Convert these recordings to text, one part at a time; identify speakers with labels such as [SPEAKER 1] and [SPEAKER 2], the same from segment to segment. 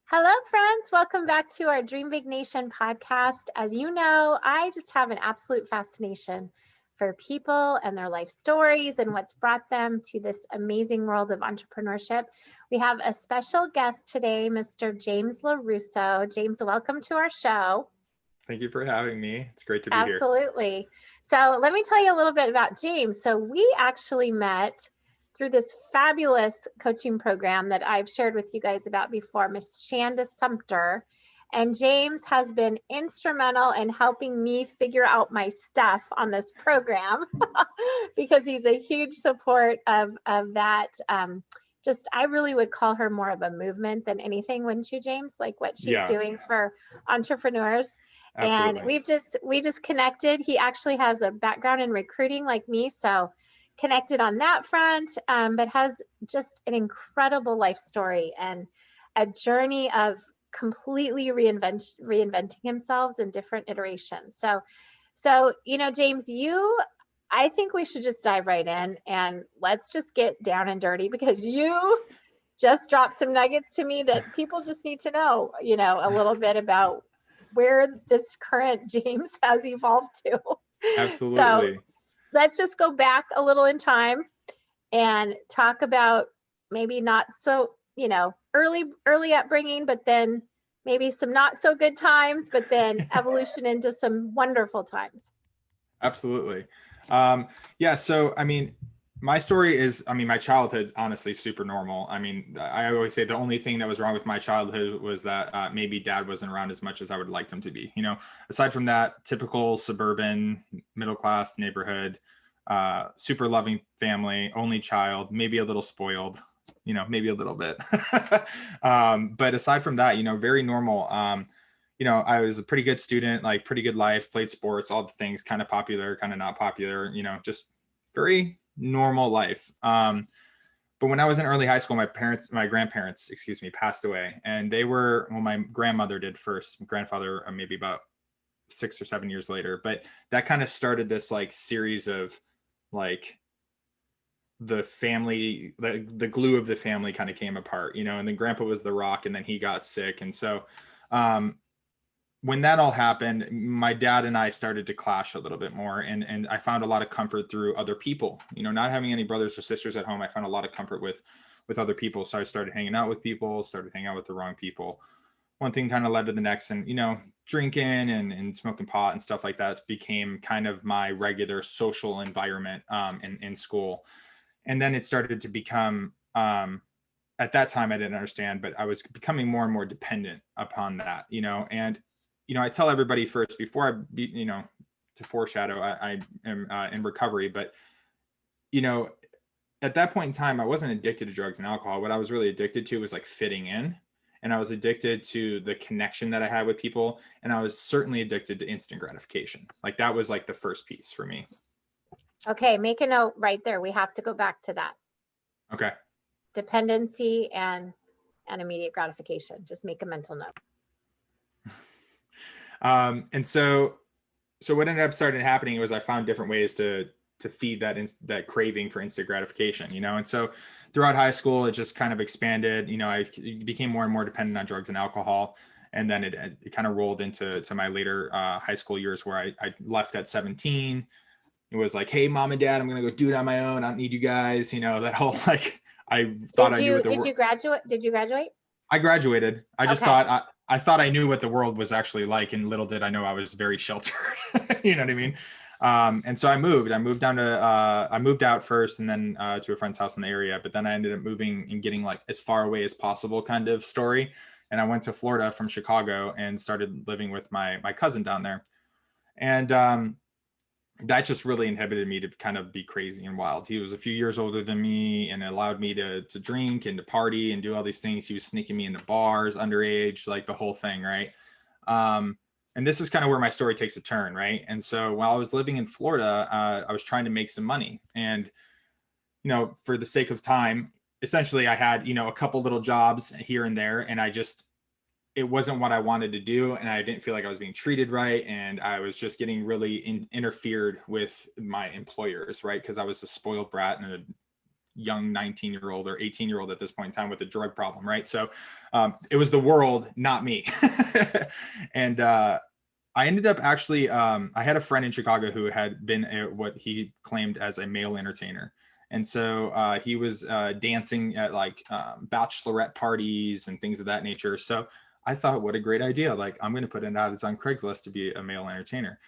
[SPEAKER 1] Hello, friends. Welcome back to our Dream Big Nation podcast. As you know, I just have an absolute fascination for people and their life stories and what's brought them to this amazing world of entrepreneurship. We have a special guest today, Mr. James LaRusso. James, welcome to our show.
[SPEAKER 2] Thank you for having me. It's great to be here.
[SPEAKER 1] Absolutely. So let me tell you a little bit about James. So we actually met through this fabulous coaching program that I've shared with you guys about before, Miss Shanda Sumter. And James has been instrumental in helping me figure out my stuff on this program because he's a huge support of that. I really would call her more of a movement than anything, wouldn't you, James? Like what she's
[SPEAKER 2] Yeah,
[SPEAKER 1] doing for entrepreneurs. And
[SPEAKER 2] absolutely.
[SPEAKER 1] we just connected. He actually has a background in recruiting like me, so connected on that front, but has just an incredible life story and a journey of completely reinventing himself in different iterations. So James, I think we should just dive right in and let's just get down and dirty because you just dropped some nuggets to me that people just need to know, a little bit about where this current James has evolved to. So
[SPEAKER 2] Absolutely.
[SPEAKER 1] let's just go back a little in time and talk about maybe not so, early upbringing, but then maybe some not so good times, but then evolution into some wonderful times.
[SPEAKER 2] Absolutely. Yeah, so my story is, my childhood's honestly super normal. I always say the only thing that was wrong with my childhood was that maybe dad wasn't around as much as I would like him to be. Aside from that, typical suburban middle class neighborhood, super loving family, only child, maybe a little spoiled, maybe a little bit. But aside from that, very normal. I was a pretty good student, like pretty good life, played sports, all the things, kind of popular, kind of not popular, just very normal life. But when I was in early high school, my grandparents, passed away. And my grandmother did first, grandfather, maybe about 6 or 7 years later. But that kind of started this like series of like the family, the glue of the family kind of came apart, and then grandpa was the rock and then he got sick. And so, when that all happened, my dad and I started to clash a little bit more. And I found a lot of comfort through other people, not having any brothers or sisters at home. I found a lot of comfort with other people. So I started hanging out with people, started hanging out with the wrong people. One thing kind of led to the next, and, drinking and smoking pot and stuff like that became kind of my regular social environment, in school. And then it started to become, at that time, I didn't understand, but I was becoming more and more dependent upon that, and I tell everybody first before to foreshadow, I am in recovery, but, at that point in time, I wasn't addicted to drugs and alcohol. What I was really addicted to was like fitting in. And I was addicted to the connection that I had with people. And I was certainly addicted to instant gratification. Like that was like the first piece for me.
[SPEAKER 1] Okay, make a note right there. We have to go back to that.
[SPEAKER 2] Okay.
[SPEAKER 1] Dependency and immediate gratification. Just make a mental note.
[SPEAKER 2] And so what ended up started happening was I found different ways to feed that craving for instant gratification, and so throughout high school, it just kind of expanded. I became more and more dependent on drugs and alcohol. And then it kind of rolled into my later high school years where I left at 17. It was like, hey, mom and dad, I'm going to go do it on my own. I don't need you guys. That whole, like, I thought I knew what the world.
[SPEAKER 1] Did you graduate? Did you graduate?
[SPEAKER 2] I graduated. I just
[SPEAKER 1] Okay.
[SPEAKER 2] thought I thought I knew what the world was actually like, and little did I know I was very sheltered. You know what I mean? And so I moved I moved out first and then to a friend's house in the area, but then I ended up moving and getting like as far away as possible kind of story. And I went to Florida from Chicago and started living with my cousin down there. And that just really inhibited me to kind of be crazy and wild. He was a few years older than me and allowed me to drink and to party and do all these things. He was sneaking me into bars, underage, like the whole thing, right? And this is kind of where my story takes a turn, right? And so while I was living in Florida, I was trying to make some money. And, for the sake of time, essentially I had, a couple little jobs here and there. And it wasn't what I wanted to do. And I didn't feel like I was being treated right. And I was just getting really interfered with my employers, right? Because I was a spoiled brat and a young 19-year-old or 18-year-old at this point in time with a drug problem, right? So it was the world, not me. And I ended up actually, I had a friend in Chicago who had been what he claimed as a male entertainer. And so he was dancing at like bachelorette parties and things of that nature. So I thought, what a great idea. Like, I'm going to put an ad on Craigslist to be a male entertainer.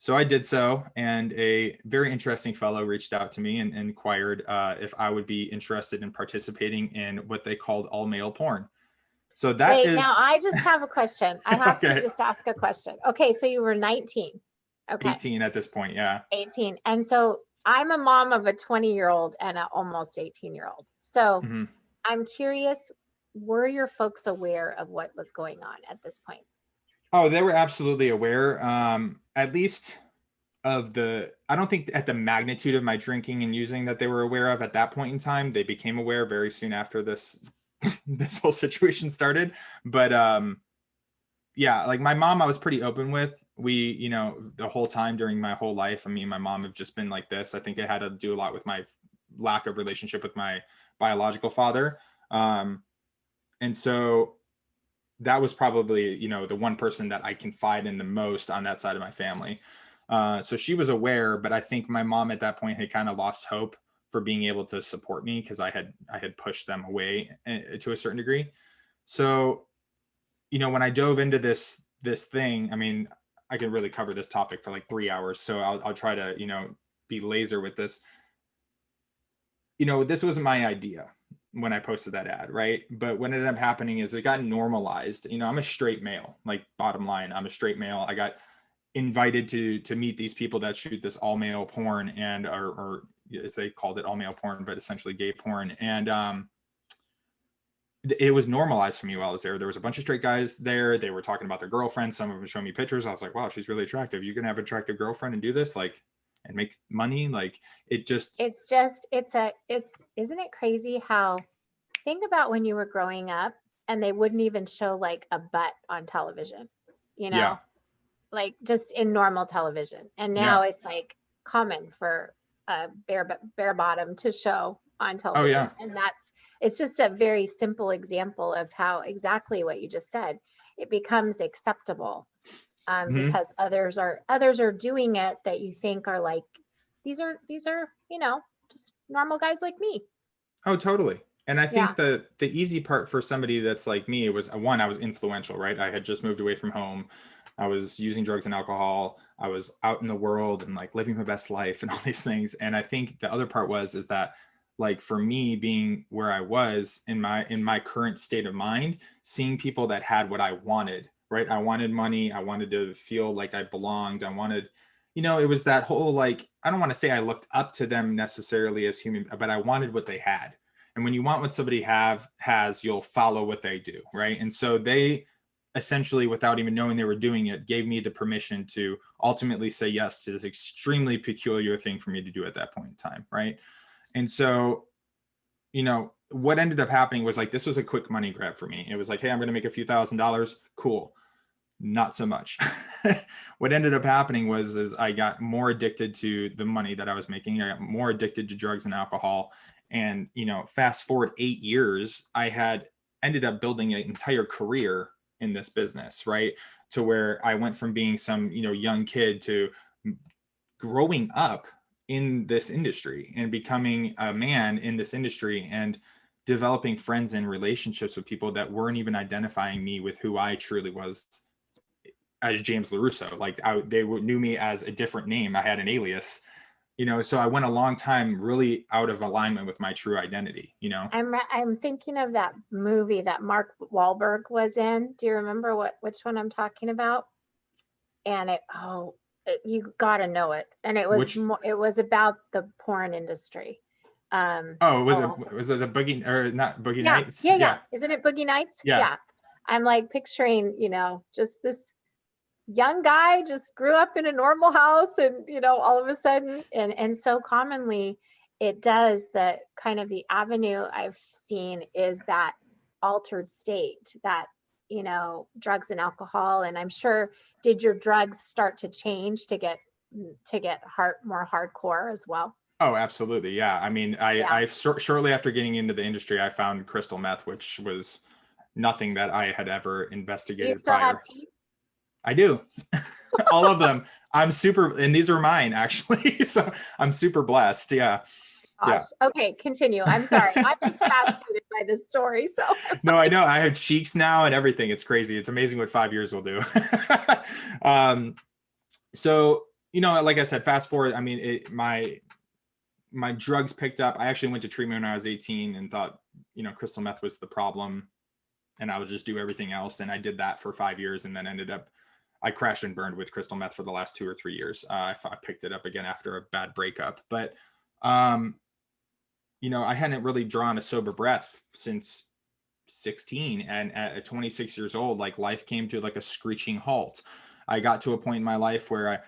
[SPEAKER 2] So I did so. And a very interesting fellow reached out to me and inquired if I would be interested in participating in what they called all male porn. So that
[SPEAKER 1] Wait,
[SPEAKER 2] is.
[SPEAKER 1] now I just have a question. I have
[SPEAKER 2] Okay.
[SPEAKER 1] to just ask a question. Okay, so you were 19. Okay.
[SPEAKER 2] 18 at this point. Yeah.
[SPEAKER 1] 18. And so I'm a mom of a 20-year-old and an almost 18-year-old. So
[SPEAKER 2] Mm-hmm.
[SPEAKER 1] I'm curious, were your folks aware of what was going on at this point?
[SPEAKER 2] Oh, they were absolutely aware. At least of I don't think at the magnitude of my drinking and using that they were aware of at that point in time. They became aware very soon after this whole situation started. But yeah, like my mom, I was pretty open with. We, the whole time during my whole life, I mean, my mom have just been like this. I think it had to do a lot with my lack of relationship with my biological father. And so that was probably, the one person that I confide in the most on that side of my family. So she was aware, but I think my mom at that point had kind of lost hope for being able to support me because I had pushed them away to a certain degree. So, when I dove into this thing, I mean, I could really cover this topic for like 3 hours. So I'll try to, be laser with this. This wasn't my idea when I posted that ad, right? But what ended up happening is it got normalized. I'm a straight male, like bottom line, I'm a straight male. I got invited to meet these people that shoot this all male porn and or as they called it, all male porn, but essentially gay porn. And it was normalized for me while I was there. There was a bunch of straight guys there. They were talking about their girlfriends. Some of them showed me pictures. I was like, wow, she's really attractive. You can have an attractive girlfriend and do this, like, and make money. Like, isn't
[SPEAKER 1] Isn't it crazy how, think about when you were growing up and they wouldn't even show like a butt on television,
[SPEAKER 2] yeah,
[SPEAKER 1] like just in normal television. And now
[SPEAKER 2] yeah,
[SPEAKER 1] it's like common for a bare bottom to show on
[SPEAKER 2] oh
[SPEAKER 1] television.
[SPEAKER 2] yeah,
[SPEAKER 1] And it's just a very simple example of how exactly what you just said, it becomes acceptable
[SPEAKER 2] mm-hmm.
[SPEAKER 1] because others are doing it that you think are like, these are, just normal guys like me.
[SPEAKER 2] Oh, totally. And I
[SPEAKER 1] Yeah.
[SPEAKER 2] think the easy part for somebody that's like me was, one, I was influential, right? I had just moved away from home. I was using drugs and alcohol. I was out in the world and like living my best life and all these things. And I think the other part is that, like, for me being where I was in my current state of mind, seeing people that had what I wanted, right? I wanted money. I wanted to feel like I belonged. I wanted, it was that whole, like, I don't want to say I looked up to them necessarily as human, but I wanted what they had. And when you want what somebody has, you'll follow what they do, right? And so they essentially, without even knowing they were doing it, gave me the permission to ultimately say yes to this extremely peculiar thing for me to do at that point in time, right? And so, what ended up happening was, like, this was a quick money grab for me. It was like, hey, I'm going to make a few $1,000s. Cool. Not so much. What ended up happening is I got more addicted to the money that I was making. I got more addicted to drugs and alcohol. And, fast forward 8 years, I had ended up building an entire career in this business, right? To where I went from being some, young kid to growing up in this industry and becoming a man in this industry and developing friends and relationships with people that weren't even identifying me with who I truly was as James LaRusso. Like, they knew me as a different name. I had an alias, so I went a long time really out of alignment with my true identity,
[SPEAKER 1] I'm thinking of that movie that Mark Wahlberg was in. Do you remember which one I'm talking about? And you got to know it. And
[SPEAKER 2] Which,
[SPEAKER 1] it was about the porn industry.
[SPEAKER 2] was it the Boogie, or not Boogie
[SPEAKER 1] Yeah,
[SPEAKER 2] Nights?
[SPEAKER 1] yeah, yeah.
[SPEAKER 2] Yeah.
[SPEAKER 1] Isn't it Boogie Nights?
[SPEAKER 2] Yeah.
[SPEAKER 1] Yeah. I'm like picturing, just this young guy just grew up in a normal house and, all of a sudden, and so commonly it does, the kind of the avenue I've seen is that altered state, that, drugs and alcohol. And I'm sure, did your drugs start to change to get more hardcore as well?
[SPEAKER 2] Oh, absolutely. Yeah. I mean,
[SPEAKER 1] Yeah.
[SPEAKER 2] shortly after getting into the industry, I found crystal meth, which was nothing that I had ever
[SPEAKER 1] Do you
[SPEAKER 2] investigated
[SPEAKER 1] still have
[SPEAKER 2] prior.
[SPEAKER 1] teeth?
[SPEAKER 2] I do. All of them. I'm super, and these are mine actually. So I'm super blessed. Yeah.
[SPEAKER 1] Gosh.
[SPEAKER 2] Yeah.
[SPEAKER 1] Okay, continue. I'm sorry. I'm just fascinated by this story. So
[SPEAKER 2] No, I know. I have cheeks now and everything. It's crazy. It's amazing what 5 years will do. um, so, like I said, fast forward. I mean, my drugs picked up. I actually went to treatment when I was 18 and thought, crystal meth was the problem, and I would just do everything else. And I did that for 5 years, and then I crashed and burned with crystal meth for the last 2 or 3 years. I picked it up again after a bad breakup, but I hadn't really drawn a sober breath since 16, and at 26 years old, like life came to like a screeching halt. I got to a point in my life where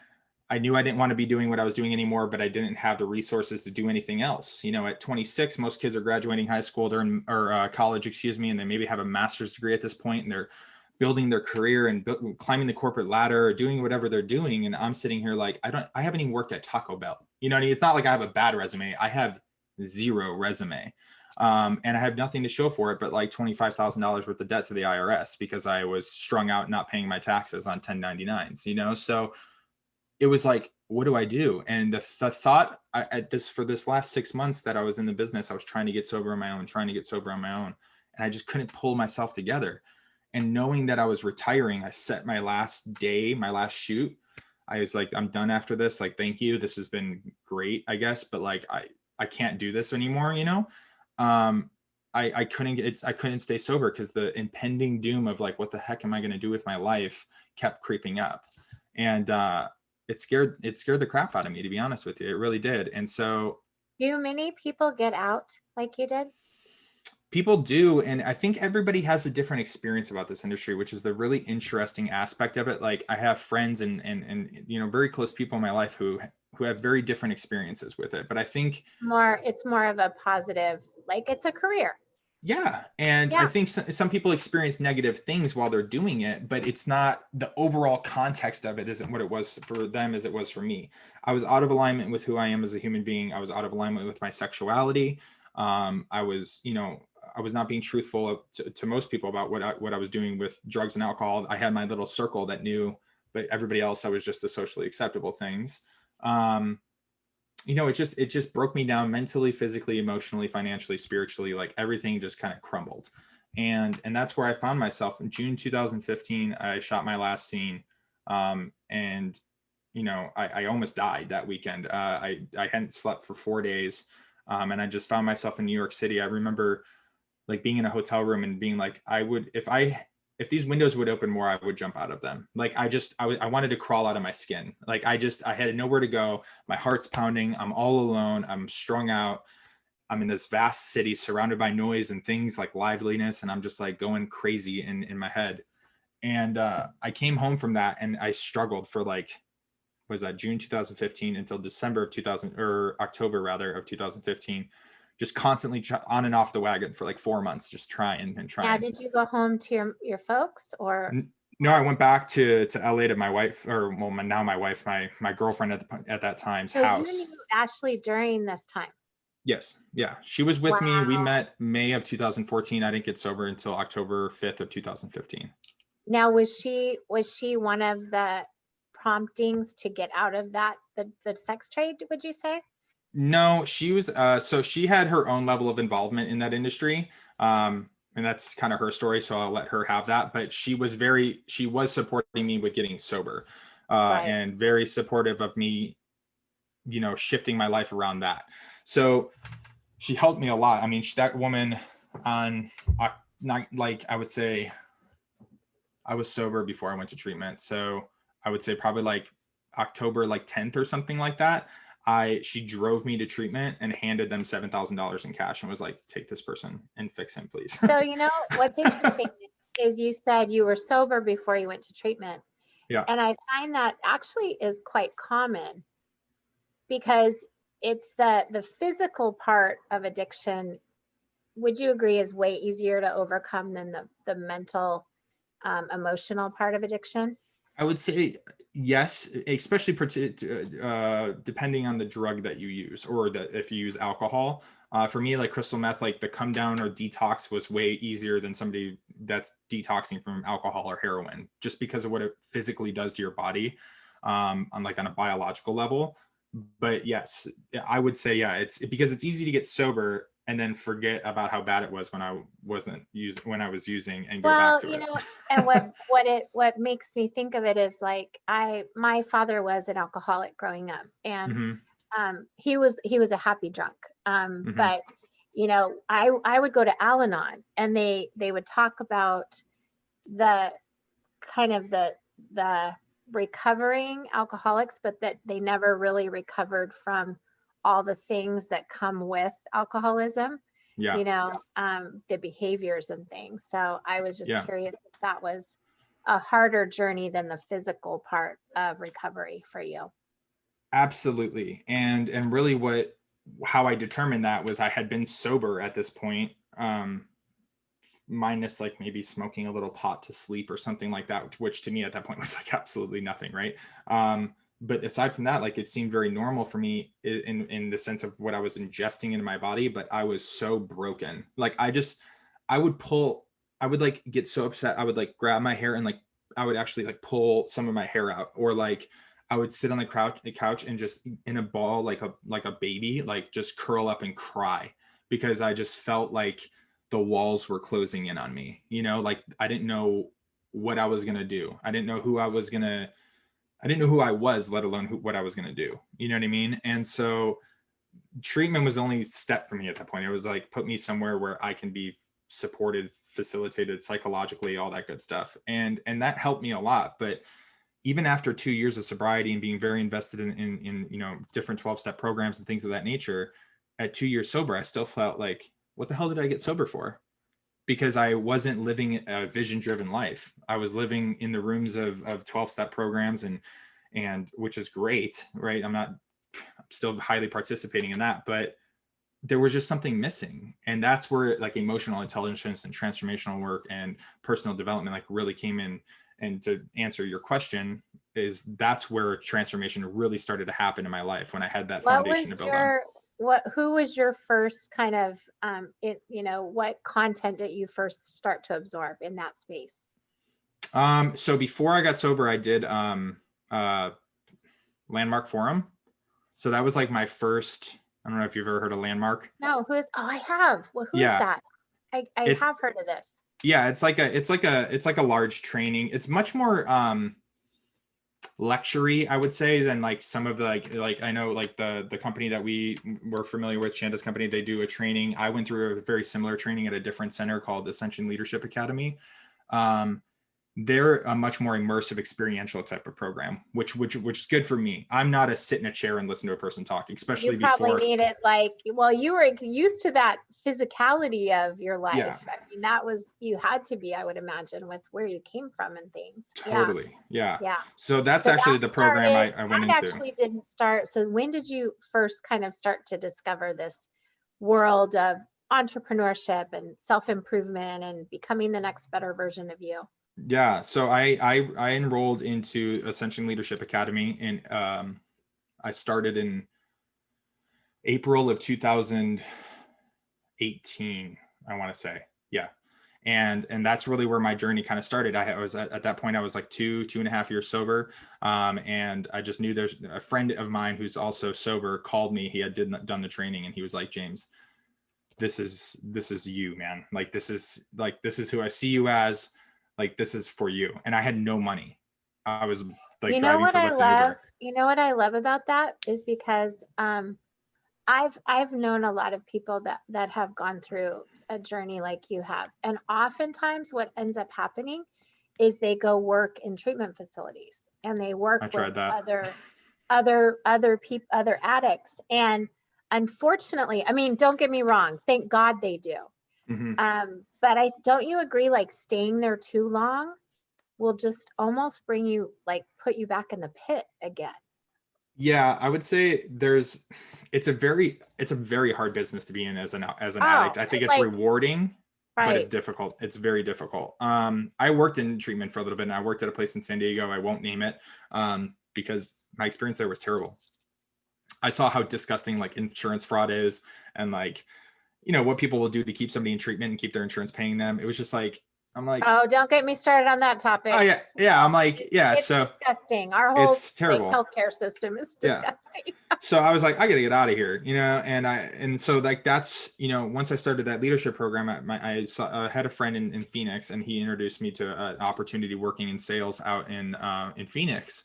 [SPEAKER 2] I knew I didn't want to be doing what I was doing anymore, but I didn't have the resources to do anything else. At 26, most kids are graduating high school or college, excuse me, and they maybe have a master's degree at this point, and they're building their career and climbing the corporate ladder or doing whatever they're doing. And I'm sitting here like, I haven't even worked at Taco Bell. It's not like I have a bad resume. I have zero resume. And I have nothing to show for it but like $25,000 worth of debt to the IRS because I was strung out not paying my taxes on 1099s. So it was like, what do I do? And the thought for this last 6 months that I was in the business, I was trying to get sober on my own, and I just couldn't pull myself together. And knowing that I was retiring, I set my last shoot. I was like, I'm done after this. Like, thank you. This has been great, I guess. But like, I can't do this anymore. Um, I couldn't stay sober because the impending doom of like, what the heck am I going to do with my life kept creeping up. And, it scared the crap out of me, to be honest with you. It really did. And so
[SPEAKER 1] do many people get out like you did?
[SPEAKER 2] people do, and I think everybody has a different experience about this industry, which is the really interesting aspect of it. Like I have friends and very close people in my life who have very different experiences with it. But I think
[SPEAKER 1] It's more of a positive, like it's a career.
[SPEAKER 2] yeah, and I
[SPEAKER 1] Yeah.
[SPEAKER 2] think some people experience negative things while they're doing it, but it's not, the overall context of it isn't what it was for them as it was for me. I was out of alignment with who I am as a human being. I was out of alignment with my sexuality. I was not being truthful to most people about what I was doing with drugs and alcohol. I had my little circle that knew, but everybody else, I was just the socially acceptable things. It just broke me down mentally, physically, emotionally, financially, spiritually. Like everything just kind of crumbled. And that's where I found myself in June 2015. I shot my last scene. And I almost died that weekend. I hadn't slept for 4 days. And I just found myself in New York City. I remember like being in a hotel room and being like, if these windows would open more, I would jump out of them. Like I wanted to crawl out of my skin. Like I had nowhere to go. My heart's pounding. I'm all alone. I'm strung out. I'm in this vast city surrounded by noise and things like liveliness. And I'm just like going crazy in my head. And I came home from that and I struggled for like, was that June 2015 until December of 2000, or October rather of 2015, just constantly on and off the wagon for like 4 months, just trying and
[SPEAKER 1] Now,
[SPEAKER 2] trying.
[SPEAKER 1] did you go home to your folks or?
[SPEAKER 2] No, I went back to LA to my wife, or well, my wife, my girlfriend at that time's
[SPEAKER 1] So you
[SPEAKER 2] house.
[SPEAKER 1] knew Ashley during this time?
[SPEAKER 2] Yes, yeah, she was with me. We
[SPEAKER 1] Wow.
[SPEAKER 2] met May of 2014. I didn't get sober until October 5th of 2015.
[SPEAKER 1] Now, was she one of the promptings to get out of the sex trade, would you say?
[SPEAKER 2] No, she was so she had her own level of involvement in that industry. And that's kind of her story, so I'll let her have that. But she was supporting me with getting sober,
[SPEAKER 1] Right.
[SPEAKER 2] and very supportive of me, shifting my life around that. So she helped me a lot. I mean, that woman on not like, I would say I was sober before I went to treatment. So I would say probably like October like 10th or something like that. She drove me to treatment and handed them $7,000 in cash and was like, take this person and fix him, please.
[SPEAKER 1] So, what's interesting is you said you were sober before you went to treatment.
[SPEAKER 2] Yeah.
[SPEAKER 1] And I find that actually is quite common because it's the physical part of addiction. Would you agree is way easier to overcome than the mental, emotional part of addiction?
[SPEAKER 2] I would say Yes, especially depending on the drug that you use, or that if you use alcohol. For me, like crystal meth, like the come down or detox was way easier than somebody that's detoxing from alcohol or heroin, just because of what it physically does to your body, on like on a biological level. But yes, I would say, yeah, it's because it's easy to get sober and then forget about how bad it was when I was using, and go back
[SPEAKER 1] Well,
[SPEAKER 2] to it.
[SPEAKER 1] and what makes me think of it is like my father was an alcoholic growing up, and
[SPEAKER 2] Hmm.
[SPEAKER 1] he was a happy drunk.
[SPEAKER 2] Hmm.
[SPEAKER 1] But I would go to Al-Anon, and they would talk about the kind of the recovering alcoholics, but that they never really recovered from all the things that come with alcoholism,
[SPEAKER 2] Yeah.
[SPEAKER 1] the behaviors and things. So I was just
[SPEAKER 2] Yeah.
[SPEAKER 1] curious if that was a harder journey than the physical part of recovery for you.
[SPEAKER 2] Absolutely. And really how I determined that was I had been sober at this point, minus like maybe smoking a little pot to sleep or something like that, which to me at that point was like absolutely nothing, right? But aside from that, like it seemed very normal for me in the sense of what I was ingesting into my body, but I was so broken. Like I would pull, I would like get so upset, I would like grab my hair and like I would actually like pull some of my hair out, or like I would sit on the couch and just in a ball like a baby, like just curl up and cry, because I just felt like the walls were closing in on me, like I didn't know what I was going to do. I didn't know who I was, let alone what I was going to do. You know what I mean? And so treatment was the only step for me at that point. It was like, put me somewhere where I can be supported, facilitated psychologically, all that good stuff. And that helped me a lot. But even after 2 years of sobriety and being very invested in different 12-step programs and things of that nature, at 2 years sober, I still felt like, what the hell did I get sober for? Because I wasn't living a vision-driven life. I was living in the rooms of 12-step programs, and which is great, right? I'm still highly participating in that, but there was just something missing. And that's where like emotional intelligence and transformational work and personal development like really came in. And to answer your question, that's where transformation really started to happen in my life, when I had that
[SPEAKER 1] What
[SPEAKER 2] foundation
[SPEAKER 1] was
[SPEAKER 2] to build on.
[SPEAKER 1] your what who was your first kind of what content did you first start to absorb in that space?
[SPEAKER 2] So before I got sober, I did uh Landmark Forum. So that was like my first, I don't know if you've ever heard of Landmark.
[SPEAKER 1] No, I have. Well, who is
[SPEAKER 2] Yeah,
[SPEAKER 1] that? I
[SPEAKER 2] it's
[SPEAKER 1] have heard of this.
[SPEAKER 2] yeah, it's like a large training. It's much more lecture-y, I would say, than like some of the like I know like the company that we were familiar with, Shanda's company, they do a training. I went through a very similar training at a different center called Ascension Leadership Academy. Um, they're a much more immersive experiential type of program, which is good for me. I'm not a sit in a chair and listen to a person talk,
[SPEAKER 1] You
[SPEAKER 2] especially
[SPEAKER 1] probably
[SPEAKER 2] before.
[SPEAKER 1] needed well, you were used to that physicality of your
[SPEAKER 2] Yeah,
[SPEAKER 1] life. I mean, that was you had to be, I would imagine, with where you came from and things. Yeah,
[SPEAKER 2] totally. Yeah.
[SPEAKER 1] yeah.
[SPEAKER 2] So that's
[SPEAKER 1] So
[SPEAKER 2] actually the program I went
[SPEAKER 1] that
[SPEAKER 2] into.
[SPEAKER 1] actually didn't start. So when did you first kind of start to discover this world of entrepreneurship and self-improvement and becoming the next better version of you?
[SPEAKER 2] Yeah. So I enrolled into Ascension Leadership Academy, and I started in April of 2018, I want to say. Yeah. And that's really where my journey kind of started. I was at that point, I was like 2.5 years sober. And I just knew there's a friend of mine who's also sober called me. He had done the training, and he was like, James, this is you, man. Like, this is who I see you as. Like, this is for you. And I had no money. I was like
[SPEAKER 1] You know
[SPEAKER 2] driving
[SPEAKER 1] what
[SPEAKER 2] for
[SPEAKER 1] I
[SPEAKER 2] Lyft and
[SPEAKER 1] love?
[SPEAKER 2] Uber.
[SPEAKER 1] You know what I love about that is because I've known a lot of people that have gone through a journey like you have. And oftentimes what ends up happening is they go work in treatment facilities and they work
[SPEAKER 2] I
[SPEAKER 1] with
[SPEAKER 2] tried that.
[SPEAKER 1] other people, other addicts. And unfortunately, I mean, don't get me wrong, thank God they do.
[SPEAKER 2] Hmm.
[SPEAKER 1] But I don't you agree like staying there too long will just almost bring you like put you back in the pit again.
[SPEAKER 2] Yeah, I would say it's a very hard business to be in as an addict.
[SPEAKER 1] Oh,
[SPEAKER 2] I think it's
[SPEAKER 1] like
[SPEAKER 2] rewarding. but it's
[SPEAKER 1] Right.
[SPEAKER 2] difficult. It's very difficult. I worked in treatment for a little bit, and I worked at a place in San Diego. I won't name it, because my experience there was terrible. I saw how disgusting like insurance fraud is, and like, what people will do to keep somebody in treatment and keep their insurance paying them. It was just like, I'm like,
[SPEAKER 1] Oh, don't get me started on that
[SPEAKER 2] oh
[SPEAKER 1] topic.
[SPEAKER 2] yeah, yeah. I'm like, yeah.
[SPEAKER 1] It's
[SPEAKER 2] So
[SPEAKER 1] disgusting. Our whole
[SPEAKER 2] it's
[SPEAKER 1] like
[SPEAKER 2] terrible.
[SPEAKER 1] healthcare system is
[SPEAKER 2] Yeah.
[SPEAKER 1] disgusting.
[SPEAKER 2] So I was like, I gotta get out of here, and so like that's, once I started that leadership program, I had a friend in Phoenix, and he introduced me to an opportunity working in sales out in Phoenix.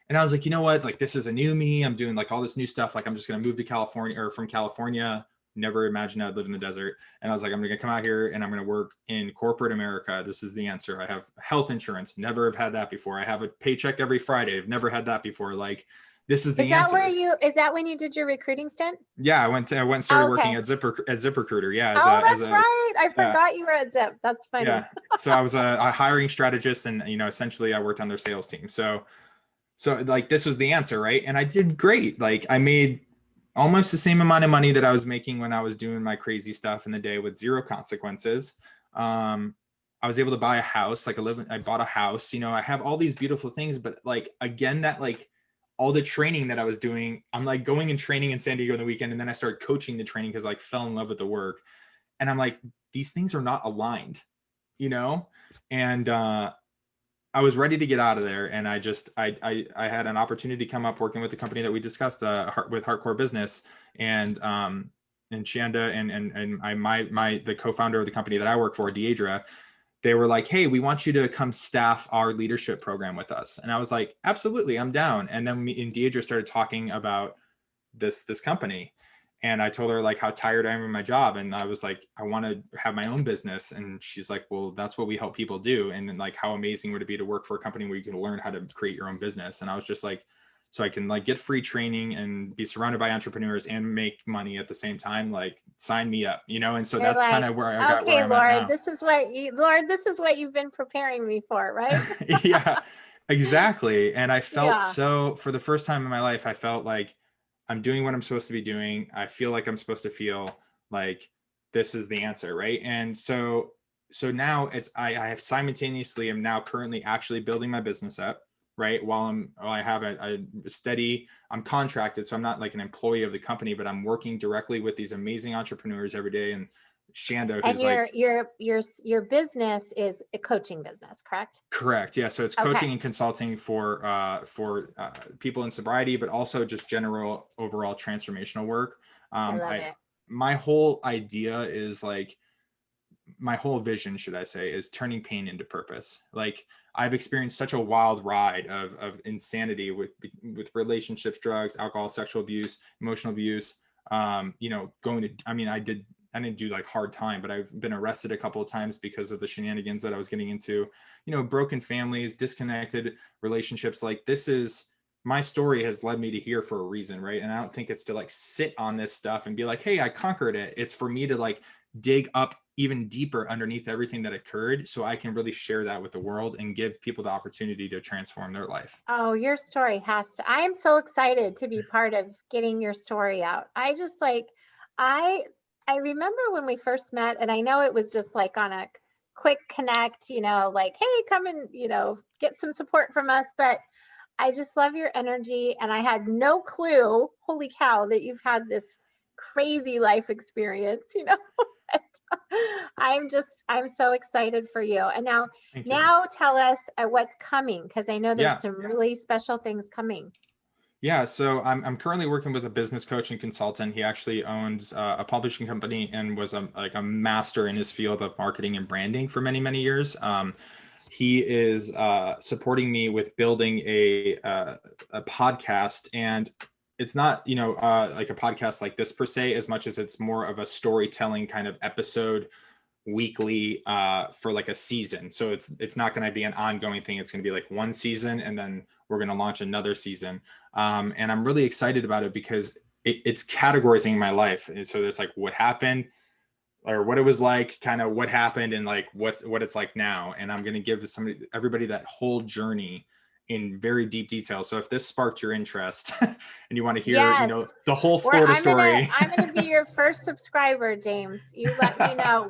[SPEAKER 2] And I was like, you know what, like this is a new me. I'm doing like all this new stuff. Like I'm just gonna move to California, or from California. Never imagined I'd live in the desert. And I was like, I'm gonna come out here and I'm gonna work in corporate America. This is the answer. I have health insurance. Never have had that before. I have a paycheck every Friday. I've never had that before. Like, this is the answer.
[SPEAKER 1] Is that when you did your recruiting stint?
[SPEAKER 2] Yeah, I went and started
[SPEAKER 1] Oh,
[SPEAKER 2] working
[SPEAKER 1] okay.
[SPEAKER 2] at ZipRecruiter. Yeah,
[SPEAKER 1] Oh, that's right. I
[SPEAKER 2] yeah,
[SPEAKER 1] forgot you were at Zip. That's funny.
[SPEAKER 2] yeah. So I was a hiring strategist, and essentially I worked on their sales team. So like this was the answer, right? And I did great. Like I made almost the same amount of money that I was making when I was doing my crazy stuff in the day with zero consequences. I was able to buy a house, I bought a house. I have all these beautiful things, but like again, that like all the training that I was doing, I'm like going and training in San Diego on the weekend, and then I started coaching the training because I like fell in love with the work. And I'm like, these things are not aligned, you know? And I was ready to get out of there, and I had an opportunity come up working with the company that we discussed, with Hardcore Business, and Shanda and the co-founder of the company that I work for, Deidre. They were like, hey, we want you to come staff our leadership program with us. And I was like, absolutely, I'm down. And then me and Deidre started talking about this company. And I told her like how tired I am in my job. And I was like, I want to have my own business. And she's like, well, that's what we help people do. And then like, how amazing would it be to work for a company where you can learn how to create your own business? And I was just like, so I can like get free training and be surrounded by entrepreneurs and make money at the same time, like sign me up, And so
[SPEAKER 1] You're
[SPEAKER 2] that's
[SPEAKER 1] like,
[SPEAKER 2] kind of where I got where
[SPEAKER 1] okay,
[SPEAKER 2] I'm at
[SPEAKER 1] Lord,
[SPEAKER 2] now.
[SPEAKER 1] this is what you've been preparing me for, right?
[SPEAKER 2] Yeah, exactly. And I felt
[SPEAKER 1] Yeah.
[SPEAKER 2] so, for the first time in my life, I felt like I'm doing what I'm supposed to be doing. I feel like I'm supposed to feel like this is the answer, right? And so now I have simultaneously am now currently actually building my business up, right? While I have a steady, I'm contracted, so I'm not like an employee of the company, but I'm working directly with these amazing entrepreneurs every day. And Shanda,
[SPEAKER 1] And
[SPEAKER 2] who's like,
[SPEAKER 1] your business is a coaching business, correct?
[SPEAKER 2] correct. Yeah. So it's
[SPEAKER 1] Okay.
[SPEAKER 2] coaching and consulting for people in sobriety, but also just general overall transformational work.
[SPEAKER 1] I love it.
[SPEAKER 2] My whole idea is like, my whole vision, should I say, is turning pain into purpose. Like I've experienced such a wild ride of insanity with relationships, drugs, alcohol, sexual abuse, emotional abuse. I didn't do like hard time, but I've been arrested a couple of times because of the shenanigans that I was getting into, broken families, disconnected relationships. Like my story has led me to here for a reason. Right. And I don't think it's to like sit on this stuff and be like, hey, I conquered it. It's for me to like dig up even deeper underneath everything that occurred, so I can really share that with the world and give people the opportunity to transform their life.
[SPEAKER 1] Oh, your story I am so excited to be part of getting your story out. I I remember when we first met, and I know it was just like on a quick connect, like, hey, come and, get some support from us. But I just love your energy. And I had no clue, holy cow, that you've had this crazy life experience. I'm so excited for you. And
[SPEAKER 2] Thank you.
[SPEAKER 1] now tell us what's coming, because I know there's
[SPEAKER 2] Yeah.
[SPEAKER 1] some really special things coming.
[SPEAKER 2] Yeah, so I'm currently working with a business coach and consultant. He actually owns a publishing company and was like a master in his field of marketing and branding for many, many years. He is supporting me with building a podcast, and it's not like a podcast like this per se, as much as it's more of a storytelling kind of episode weekly for like a season. So it's not going to be an ongoing thing. It's going to be like one season, and then we're going to launch another season. And I'm really excited about it because it's categorizing my life. And so it's like what happened, or what it was like, kind of what happened, and like what it's like now. And I'm going to give everybody that whole journey in very deep detail. So if this sparked your interest and you want to hear,
[SPEAKER 1] Yes.
[SPEAKER 2] the whole
[SPEAKER 1] Or
[SPEAKER 2] Florida story.
[SPEAKER 1] I'm gonna be your first subscriber, James. You let me know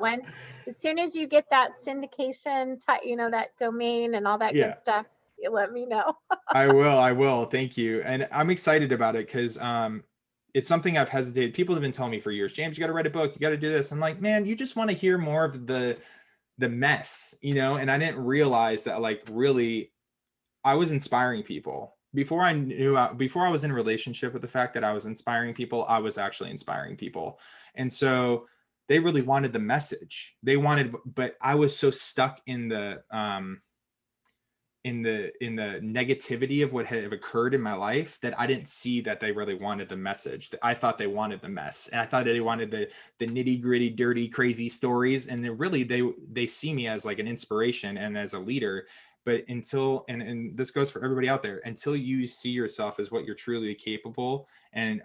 [SPEAKER 1] as soon as you get that syndication, that domain and all that
[SPEAKER 2] Yeah.
[SPEAKER 1] good stuff. You let me know.
[SPEAKER 2] I will. Thank you. And I'm excited about it because it's something I've hesitated. People have been telling me for years, James, you got to write a book. You got to do this. I'm like, man, you just want to hear more of the mess, and I didn't realize that like really I was inspiring people before before I was in a relationship with the fact that I was inspiring people. I was actually inspiring people. And so they really wanted the message but I was so stuck in the negativity of what had occurred in my life that I didn't see that they really wanted the message. I thought they wanted the mess, and I thought they wanted the nitty gritty, dirty, crazy stories. And then really they see me as like an inspiration and as a leader. But until, and this goes for everybody out there, until you see yourself as what you're truly capable and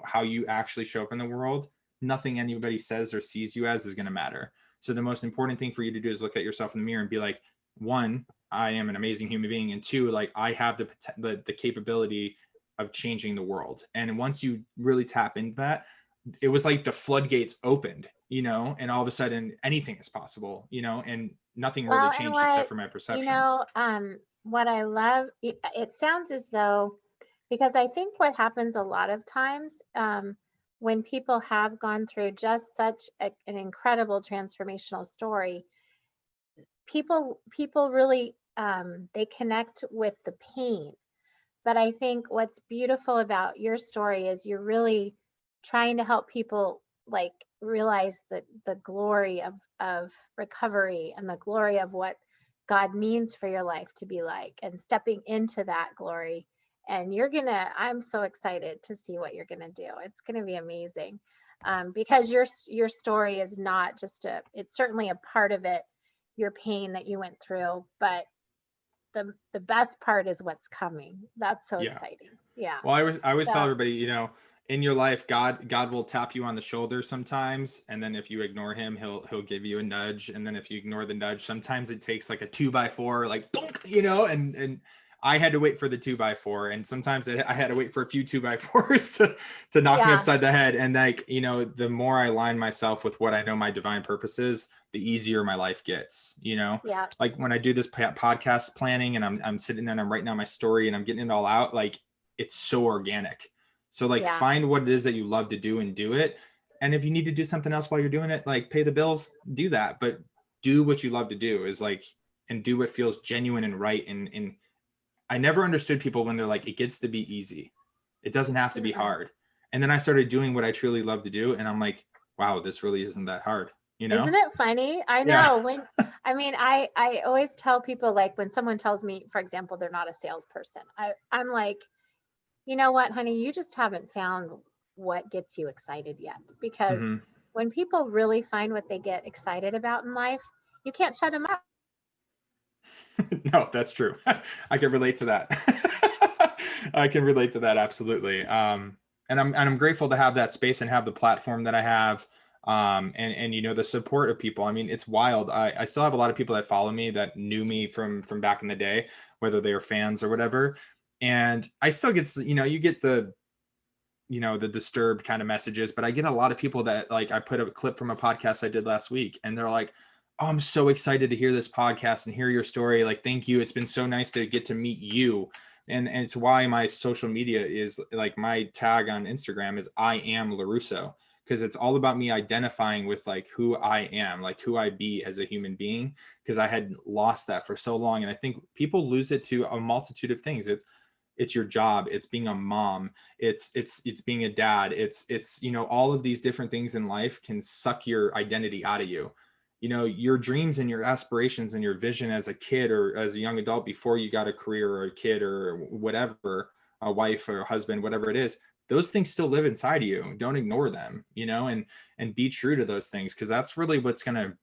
[SPEAKER 2] how you actually show up in the world, nothing anybody says or sees you as is going to matter. So the most important thing for you to do is look at yourself in the mirror and be like, one, I am an amazing human being, and two, like I have the capability of changing the world. And once you really tap into that, it was like the floodgates opened, and all of a sudden anything is possible, and nothing really changed except for my perception.
[SPEAKER 1] What I love, it sounds as though, because I think what happens a lot of times when people have gone through just such an incredible transformational story, people really they connect with the pain. But I think what's beautiful about your story is you're really trying to help people like realize the glory of recovery and the glory of what God means for your life to be like, and stepping into that glory. And I'm so excited to see what you're gonna do. It's gonna be amazing. Because your story is not just it's certainly a part of it, your pain that you went through, but the best part is what's coming. That's so exciting. Yeah.
[SPEAKER 2] Well, I always tell everybody, in your life, God will tap you on the shoulder sometimes, and then if you ignore him, he'll give you a nudge, and then if you ignore the nudge, sometimes it takes like a 2x4, like and I had to wait for the 2x4, and sometimes I had to wait for a few 2x4s to knock me upside the head. And like, the more I align myself with what I know my divine purpose is, the easier my life gets. Like when I do this podcast planning and I'm sitting there and I'm writing down my story and I'm getting it all out, like it's so organic. So like find what it is that you love to do and do it. And if you need to do something else while you're doing it, like pay the bills, do that, but do what you love to do and do what feels genuine and right. And I never understood people when they're like, it gets to be easy. It doesn't have to be hard. And then I started doing what I truly love to do. And I'm like, wow, this really isn't that hard.
[SPEAKER 1] Isn't it funny? I know. I always tell people, like when someone tells me, for example, they're not a salesperson, I'm like, you know what, honey, you just haven't found what gets you excited yet. Because when people really find what they get excited about in life, you can't shut them up.
[SPEAKER 2] No, that's true. I can relate to that. I can relate to that. Absolutely. And I'm grateful to have that space and have the platform that I have. And the support of people. I mean, it's wild. I still have a lot of people that follow me that knew me from back in the day, whether they are fans or whatever. And I still get, you get the disturbed kind of messages, but I get a lot of people that like, I put a clip from a podcast I did last week and they're like, oh, I'm so excited to hear this podcast and hear your story. Like, thank you. It's been so nice to get to meet you. And it's why my social media is like, my tag on Instagram is I am LaRusso, because it's all about me identifying with like who I am, like who I be as a human being, because I had lost that for so long. And I think people lose it to a multitude of things. It's your job, it's being a mom, it's being a dad, it's all of these different things in life can suck your identity out of you. Your dreams and your aspirations and your vision as a kid or as a young adult before you got a career or a kid or whatever, a wife or a husband, whatever it is, those things still live inside of you. Don't ignore them, and be true to those things, because that's really what's going to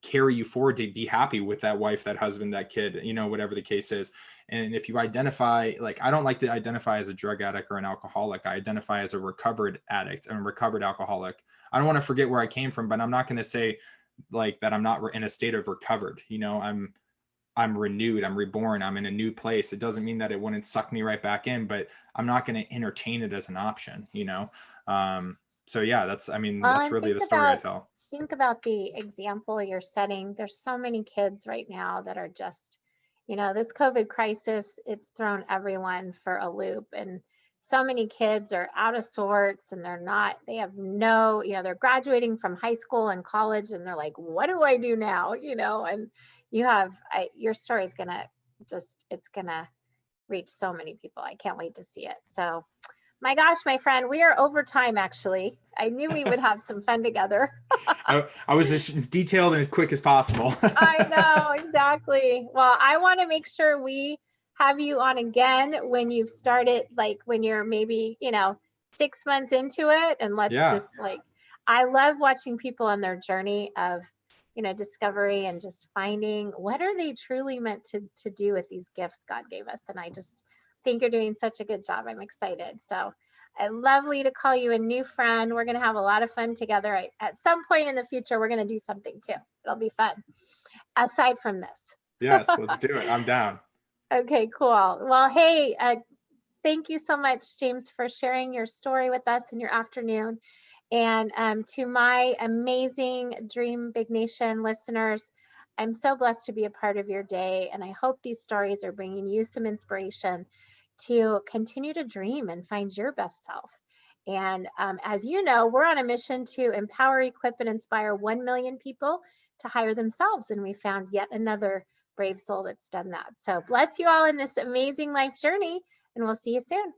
[SPEAKER 2] carry you forward to be happy with that wife, that husband, that kid, whatever the case is. And if you identify, like, I don't like to identify as a drug addict or an alcoholic. I identify as a recovered addict and a recovered alcoholic. I don't want to forget where I came from, but I'm not going to say like that I'm not in a state of recovered. I'm renewed, I'm reborn, I'm in a new place. It doesn't mean that it wouldn't suck me right back in, but I'm not going to entertain it as an option, you know? So yeah, that's, I mean,
[SPEAKER 1] Well,
[SPEAKER 2] that's
[SPEAKER 1] and
[SPEAKER 2] really the story I tell.
[SPEAKER 1] think about the example you're setting. There's so many kids right now that are just, this COVID crisis, it's thrown everyone for a loop. And so many kids are out of sorts and they have no, they're graduating from high school and college and they're like, what do I do now? And your story is it's gonna reach so many people. I can't wait to see it. So my gosh, my friend, we are over time actually. I knew we would have some fun together.
[SPEAKER 2] I was as detailed and as quick as possible.
[SPEAKER 1] I know, exactly. Well, I want to make sure we have you on again when you've started, like when you're maybe, 6 months into it. And let's
[SPEAKER 2] Yeah.
[SPEAKER 1] just I love watching people on their journey of, discovery and just finding what are they truly meant to do with these gifts God gave us. And I just think you're doing such a good job. I'm excited. So lovely to call you a new friend. We're going to have a lot of fun together. At some point in the future, we're going to do something too. It'll be fun aside from this.
[SPEAKER 2] Yes, let's do it. I'm down.
[SPEAKER 1] Okay, cool. Well, hey, thank you so much, James, for sharing your story with us in your afternoon. And to my amazing Dream Big Nation listeners, I'm so blessed to be a part of your day. And I hope these stories are bringing you some inspiration to continue to dream and find your best self. And as you know, we're on a mission to empower, equip, and inspire 1 million people to hire themselves. And we found yet another brave soul that's done that. So bless you all in this amazing life journey, and we'll see you soon.